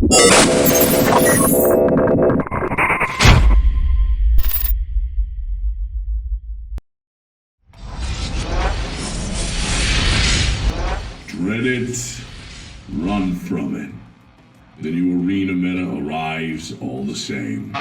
Dread it, run from it. The new arena meta arrives all the same.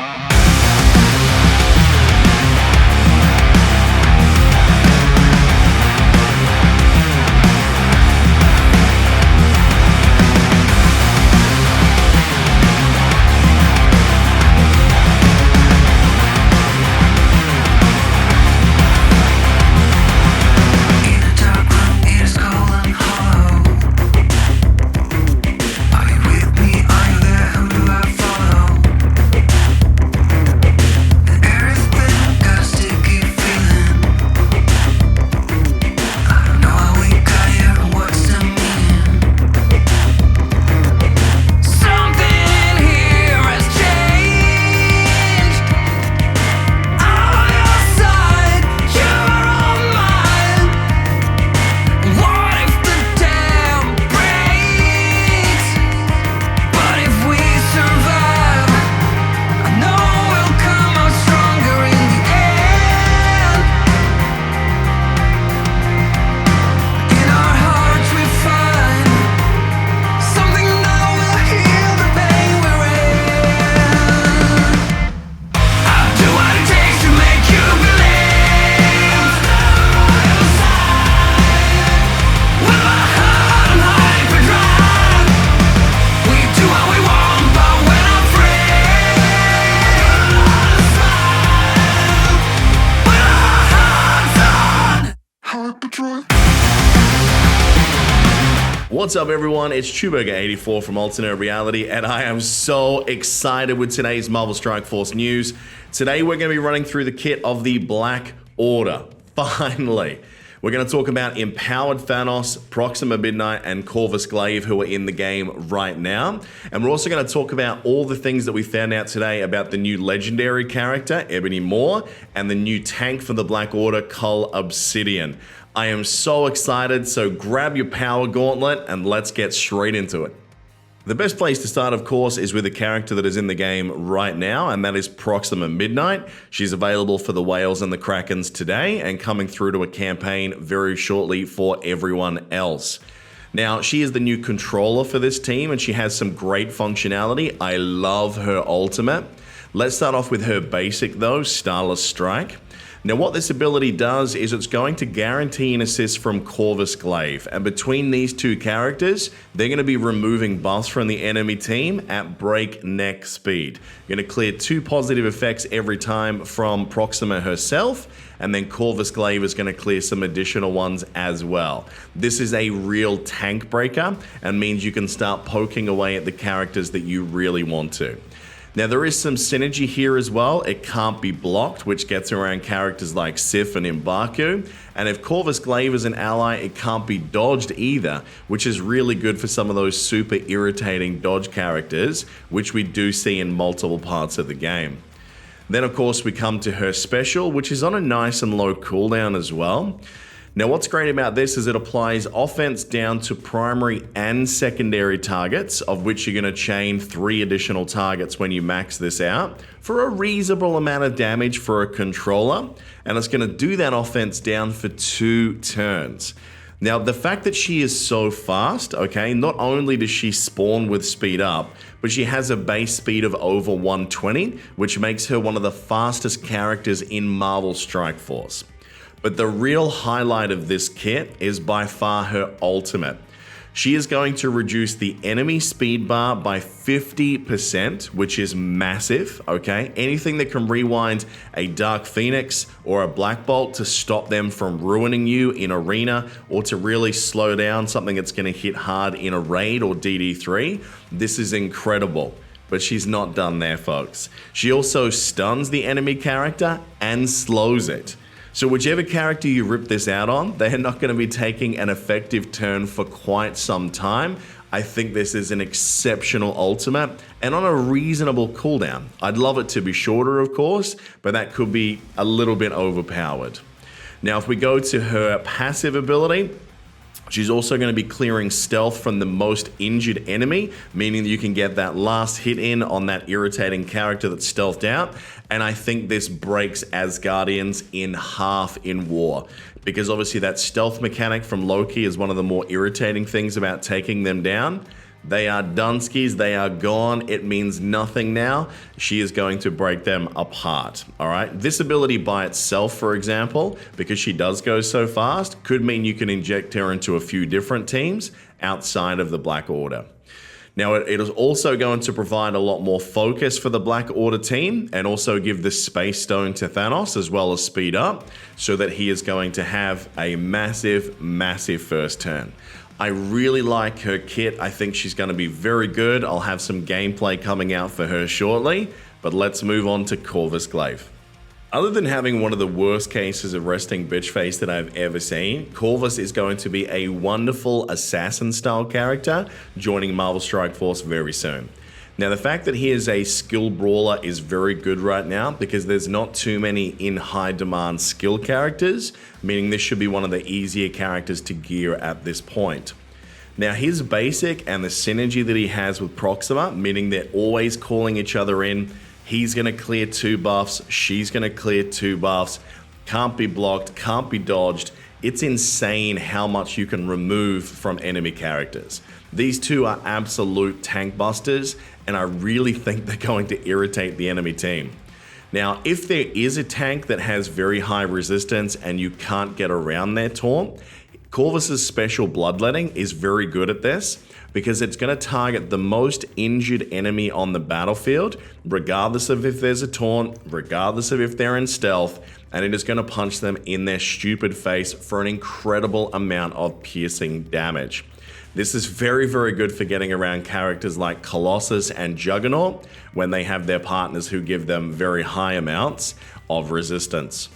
What's up everyone, it's Chewburger84 from Alternate Reality, and I am so excited with today's Marvel Strike Force news. Today we're going to be running through the kit of the Black Order, finally. We're going to talk about Empowered Thanos, Proxima Midnight, and Corvus Glaive, who are in the game right now. And we're also going to talk about all the things that we found out today about the new legendary character, Ebony Maw, and the new tank for the Black Order, Cull Obsidian. I am so excited, so grab your power gauntlet and let's get straight into it. The best place to start, of course, is with a character that is in the game right now, and that is Proxima Midnight. She's available for the Whales and the Krakens today, and coming through to a campaign very shortly for everyone else. Now, she is the new controller for this team, and she has some great functionality. I love her ultimate. Let's start off with her basic, though, Starless Strike. Now, what this ability does is it's going to guarantee an assist from Corvus Glaive, and between these two characters, they're going to be removing buffs from the enemy team at breakneck speed. You're going to clear 2 positive effects every time from Proxima herself, and then Corvus Glaive is going to clear some additional ones as well. This is a real tank breaker, and means you can start poking away at the characters that you really want to. Now, there is some synergy here as well. It can't be blocked, which gets around characters like Sif and M'Baku. And if Corvus Glaive is an ally, it can't be dodged either, which is really good for some of those super irritating dodge characters, which we do see in multiple parts of the game. Then, of course, we come to her special, which is on a nice and low cooldown as well. Now, what's great about this is it applies offense down to primary and secondary targets, of which you're going to chain 3 additional targets when you max this out, for a reasonable amount of damage for a controller, and it's going to do that offense down for 2 turns. Now, the fact that she is so fast, okay, not only does she spawn with speed up, but she has a base speed of over 120, which makes her one of the fastest characters in Marvel Strike Force. But the real highlight of this kit is by far her ultimate. She is going to reduce the enemy speed bar by 50%, which is massive, okay? Anything that can rewind a Dark Phoenix or a Black Bolt to stop them from ruining you in arena, or to really slow down something that's going to hit hard in a raid or DD3, this is incredible. But she's not done there, folks. She also stuns the enemy character and slows it. So whichever character you rip this out on, they're not going to be taking an effective turn for quite some time. I think this is an exceptional ultimate and on a reasonable cooldown. I'd love it to be shorter, of course, but that could be a little bit overpowered. Now, if we go to her passive ability, She's also going to be clearing stealth from the most injured enemy, meaning that you can get that last hit in on that irritating character that's stealthed out. And I think this breaks Asgardians in half in war, because obviously that stealth mechanic from Loki is one of the more irritating things about taking them down. They are Dunskies, they are gone, it means nothing now. She is going to break them apart, all right? This ability by itself, for example, because she does go so fast, could mean you can inject her into a few different teams outside of the Black Order. Now, it is also going to provide a lot more focus for the Black Order team and also give the Space Stone to Thanos as well as speed up, so that he is going to have a massive, massive first turn. I really like her kit. I think she's going to be very good. I'll have some gameplay coming out for her shortly, but let's move on to Corvus Glaive. Other than having one of the worst cases of resting bitch face that I've ever seen, Corvus is going to be a wonderful assassin-style character joining Marvel Strike Force very soon. Now, the fact that he is a skill brawler is very good right now, because there's not too many in high demand skill characters, meaning this should be one of the easier characters to gear at this point. Now, his basic and the synergy that he has with Proxima, meaning they're always calling each other in. He's going to clear 2 buffs, she's going to clear 2 buffs, can't be blocked, can't be dodged. It's insane how much you can remove from enemy characters. These two are absolute tank busters, and I really think they're going to irritate the enemy team. Now, if there is a tank that has very high resistance and you can't get around their taunt, Corvus's special bloodletting is very good at this, because it's going to target the most injured enemy on the battlefield, regardless of if there's a taunt, regardless of if they're in stealth, and it is going to punch them in their stupid face for an incredible amount of piercing damage. This is very, very good for getting around characters like Colossus and Juggernaut when they have their partners who give them very high amounts of resistance.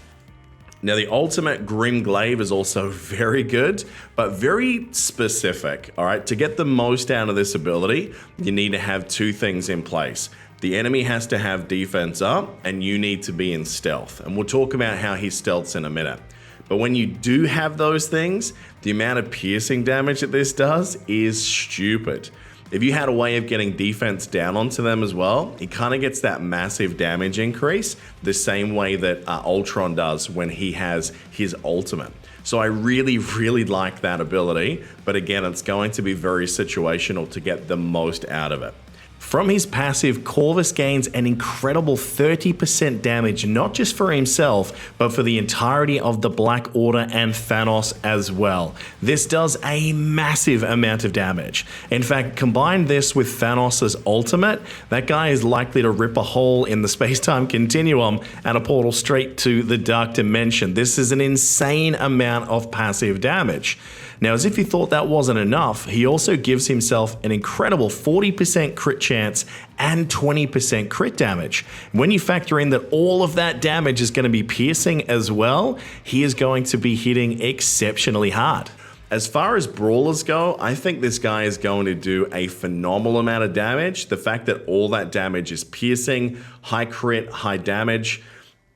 Now, the ultimate Grim Glaive is also very good, but very specific, all right? To get the most out of this ability, you need to have 2 things in place. The enemy has to have defense up, and you need to be in stealth. And we'll talk about how he stealths in a minute. But when you do have those things, the amount of piercing damage that this does is stupid. If you had a way of getting defense down onto them as well, it kind of gets that massive damage increase, the same way that Ultron does when he has his ultimate. So I really, really like that ability, but again, it's going to be very situational to get the most out of it. From his passive, Corvus gains an incredible 30% damage, not just for himself, but for the entirety of the Black Order and Thanos as well. This does a massive amount of damage. In fact, combine this with Thanos' ultimate, that guy is likely to rip a hole in the space-time continuum and a portal straight to the Dark Dimension. This is an insane amount of passive damage. Now, as if he thought that wasn't enough, he also gives himself an incredible 40% crit chance and 20% crit damage. When you factor in that all of that damage is going to be piercing as well, he is going to be hitting exceptionally hard. As far as brawlers go, I think this guy is going to do a phenomenal amount of damage. The fact that all that damage is piercing, high crit, high damage,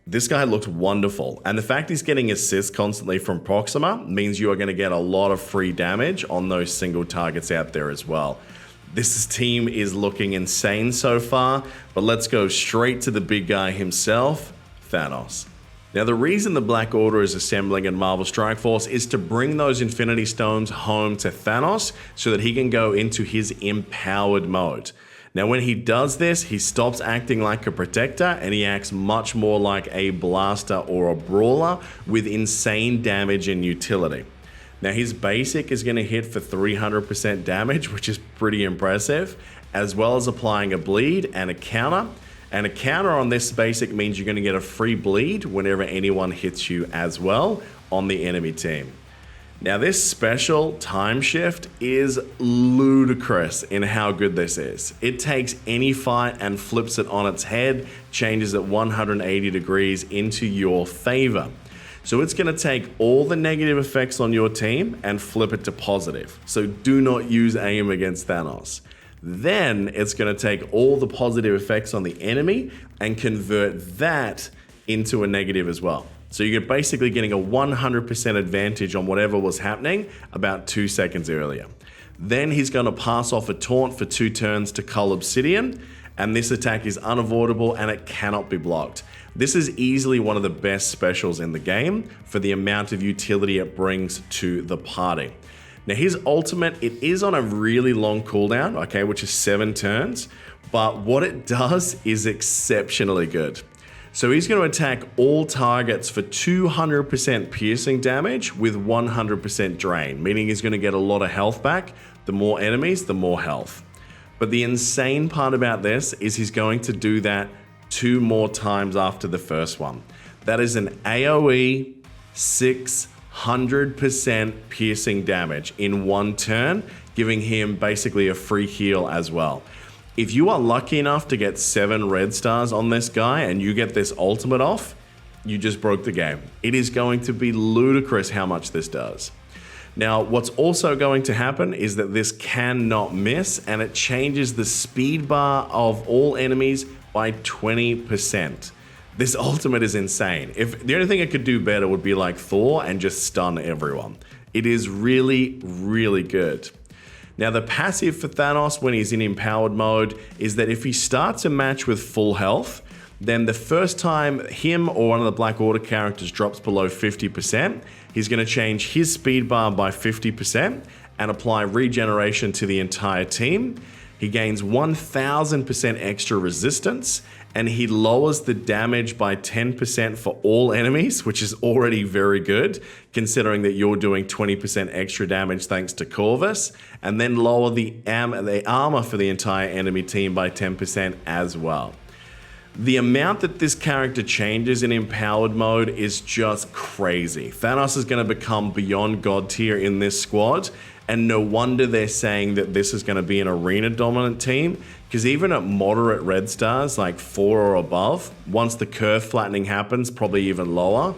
this guy looked wonderful. And the fact he's getting assists constantly from Proxima means you are going to get a lot of free damage on those single targets out there as well. This team is looking insane so far, but let's go straight to the big guy himself, Thanos. Now, the reason the Black Order is assembling in Marvel Strike Force is to bring those Infinity Stones home to Thanos so that he can go into his empowered mode. Now, when he does this, he stops acting like a protector and he acts much more like a blaster or a brawler with insane damage and utility. Now, his basic is going to hit for 300% damage, which is pretty impressive, as well as applying a bleed and a counter. And a counter on this basic means you're going to get a free bleed whenever anyone hits you as well on the enemy team. Now, this special time shift is ludicrous in how good this is. It takes any fight and flips it on its head, changes it 180 degrees into your favor. So it's going to take all the negative effects on your team and flip it to positive. So do not use aim against Thanos. Then it's going to take all the positive effects on the enemy and convert that into a negative as well. So you're basically getting a 100% advantage on whatever was happening about 2 seconds earlier. Then he's going to pass off a taunt for 2 turns to Cull Obsidian, and this attack is unavoidable and it cannot be blocked. This is easily one of the best specials in the game for the amount of utility it brings to the party. Now his ultimate, it is on a really long cooldown, okay, which is 7 turns, but what it does is exceptionally good. So he's going to attack all targets for 200% piercing damage with 100% drain, meaning he's going to get a lot of health back. The more enemies, the more health. But the insane part about this is he's going to do that 2 more times after the first one. That is an AoE 600% piercing damage in 1 turn, giving him basically a free heal as well. If you are lucky enough to get 7 red stars on this guy and you get this ultimate off, you just broke the game. It is going to be ludicrous how much this does. Now, what's also going to happen is that this cannot miss, and it changes the speed bar of all enemies by 20%. This ultimate is insane. If the only thing it could do better would be like Thor and just stun everyone. It is really, really good. Now the passive for Thanos when he's in empowered mode is that if he starts a match with full health, then the first time him or one of the Black Order characters drops below 50%, he's going to change his speed bar by 50% and apply regeneration to the entire team. He gains 1000% extra resistance, and he lowers the damage by 10% for all enemies, which is already very good, considering that you're doing 20% extra damage thanks to Corvus, and then lower the armor for the entire enemy team by 10% as well. The amount that this character changes in empowered mode is just crazy. Thanos is going to become beyond god tier in this squad, and no wonder they're saying that this is going to be an arena dominant team, because even at moderate red stars like 4 or above, once the curve flattening happens, probably even lower,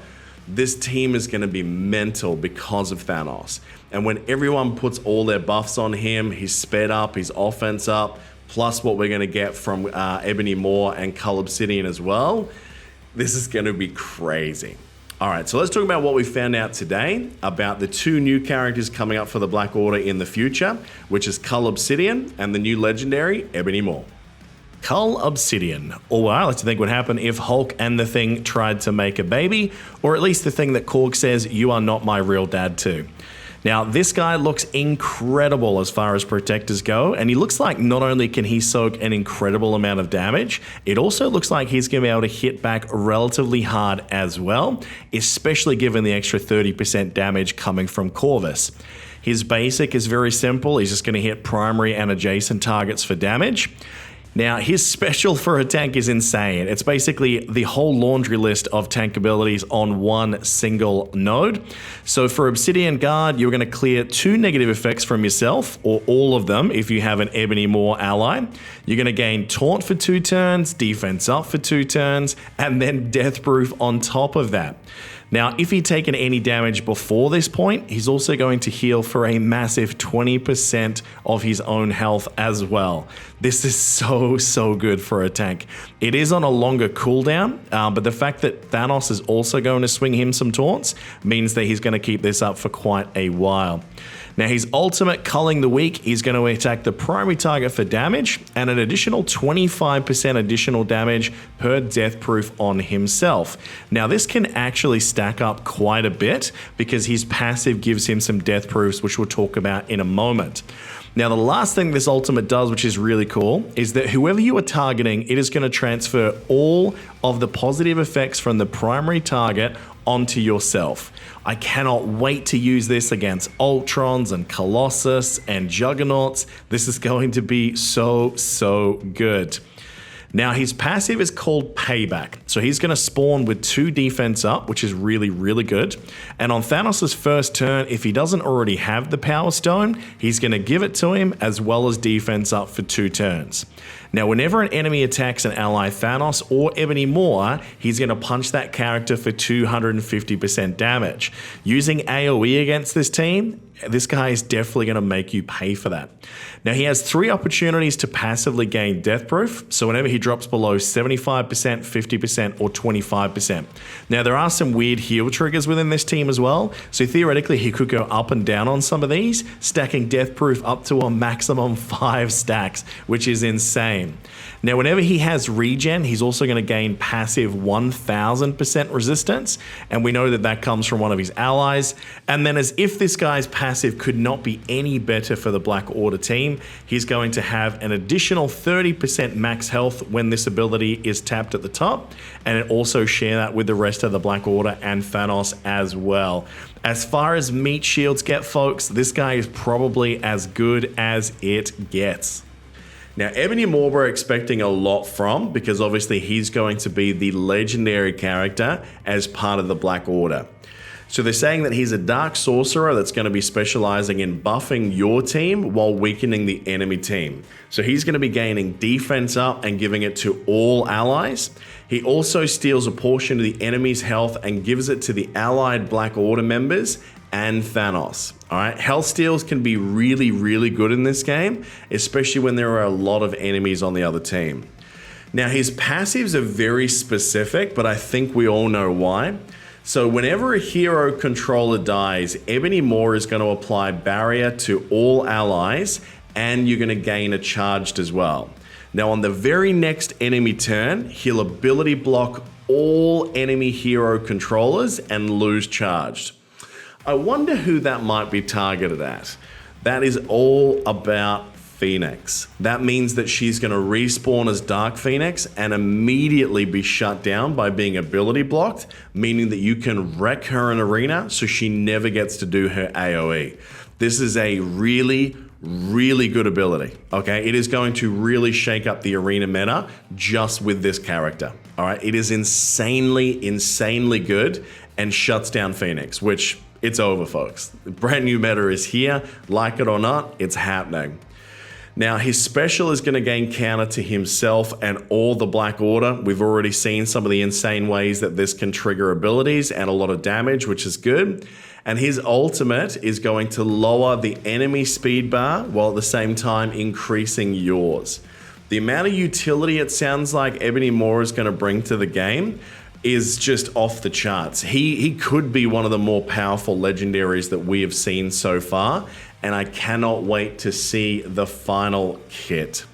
this team is going to be mental because of Thanos. And when everyone puts all their buffs on him, he's sped up, his offense up, plus what we're going to get from Ebony Maw and Cull Obsidian as well, this is going to be crazy. All right, so let's talk about what we found out today about the 2 new characters coming up for the Black Order in the future, which is Cull Obsidian and the new legendary Ebony Maw. Cull Obsidian, or what I like to think would happen if Hulk and the Thing tried to make a baby, or at least the thing that Korg says, "You are not my real dad too." Now, this guy looks incredible as far as protectors go, and he looks like not only can he soak an incredible amount of damage, it also looks like he's going to be able to hit back relatively hard as well, especially given the extra 30% damage coming from Corvus. His basic is very simple. He's just going to hit primary and adjacent targets for damage. Now, his special for a tank is insane. It's basically the whole laundry list of tank abilities on one single node. So for Obsidian Guard, you're going to clear 2 negative effects from yourself, or all of them if you have an Ebony Maw ally. You're going to gain Taunt for 2 turns, Defense Up for 2 turns, and then Death Proof on top of that. Now, if he'd taken any damage before this point, he's also going to heal for a massive 20% of his own health as well. This is so good for a tank. It is on a longer cooldown, but the fact that Thanos is also going to swing him some taunts means that he's going to keep this up for quite a while. Now, his ultimate, Culling the Weak, is going to attack the primary target for damage and an additional 25% additional damage per death proof on himself. Now, this can actually stack up quite a bit because his passive gives him some death proofs, which we'll talk about in a moment. Now, the last thing this ultimate does, which is really cool, is that whoever you are targeting, it is going to transfer all of the positive effects from the primary target onto yourself. I cannot wait to use this against Ultrons and Colossus and Juggernauts. This is going to be so good. Now, his passive is called Payback. So he's going to spawn with 2 defense up, which is really good. And on Thanos' first turn, if he doesn't already have the Power Stone, he's going to give it to him as well as defense up for 2 turns. Now, whenever an enemy attacks an ally Thanos or Ebony Maw, he's going to punch that character for 250% damage. Using AoE against this team, this guy is definitely going to make you pay for that. Now, he has 3 opportunities to passively gain Death Proof. So whenever he drops below 75%, 50%, or 25%. Now, there are some weird heal triggers within this team as well. So theoretically, he could go up and down on some of these, stacking Death Proof up to a maximum 5 stacks, which is insane. Now, whenever he has regen, he's also going to gain passive 1000% resistance. And we know that that comes from one of his allies. And then as if this guy's passive could not be any better for the Black Order team, he's going to have an additional 30% max health when this ability is tapped at the top. And it also share that with the rest of the Black Order and Thanos as well. As far as meat shields get, folks, this guy is probably as good as it gets. Now, Ebony Maw we're expecting a lot from, because obviously he's going to be the legendary character as part of the Black Order. So they're saying that he's a dark sorcerer that's going to be specializing in buffing your team while weakening the enemy team. So he's going to be gaining defense up and giving it to all allies. He also steals a portion of the enemy's health and gives it to the allied Black Order members and Thanos. All right, health steals can be really, really good in this game, especially when there are a lot of enemies on the other team. Now, his passives are very specific, but I think we all know why. So whenever a hero controller dies, Ebony Maw is going to apply barrier to all allies, and you're going to gain a charged as well. Now, on the very next enemy turn, he'll ability block all enemy hero controllers and lose charged. I wonder who that might be targeted at. That is all about Phoenix. That means that she's going to respawn as Dark Phoenix and immediately be shut down by being ability blocked, meaning that you can wreck her in arena so she never gets to do her AoE. This is a really, really good ability, okay? It is going to really shake up the arena meta just with this character, all right? It is insanely, insanely good and shuts down Phoenix, which it's over, folks. The brand new meta is here. Like it or not, it's happening. Now, his special is going to gain counter to himself and all the Black Order. We've already seen some of the insane ways that this can trigger abilities and a lot of damage, which is good. And his ultimate is going to lower the enemy speed bar while at the same time increasing yours. The amount of utility it sounds like Ebony Maw is going to bring to the game is just off the charts. He could be one of the more powerful legendaries that we have seen so far, and I cannot wait to see the final kit.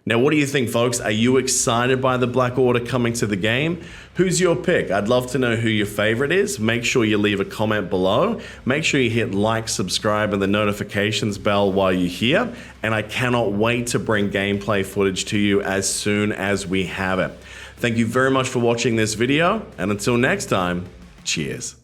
Now, what do you think, folks? Are you excited by the Black Order coming to the game? Who's your pick? I'd love to know who your favorite is. Make sure you leave a comment below. Make sure you hit like, subscribe, and the notifications bell while you're here. And I cannot wait to bring gameplay footage to you as soon as we have it. Thank you very much for watching this video, and until next time, cheers.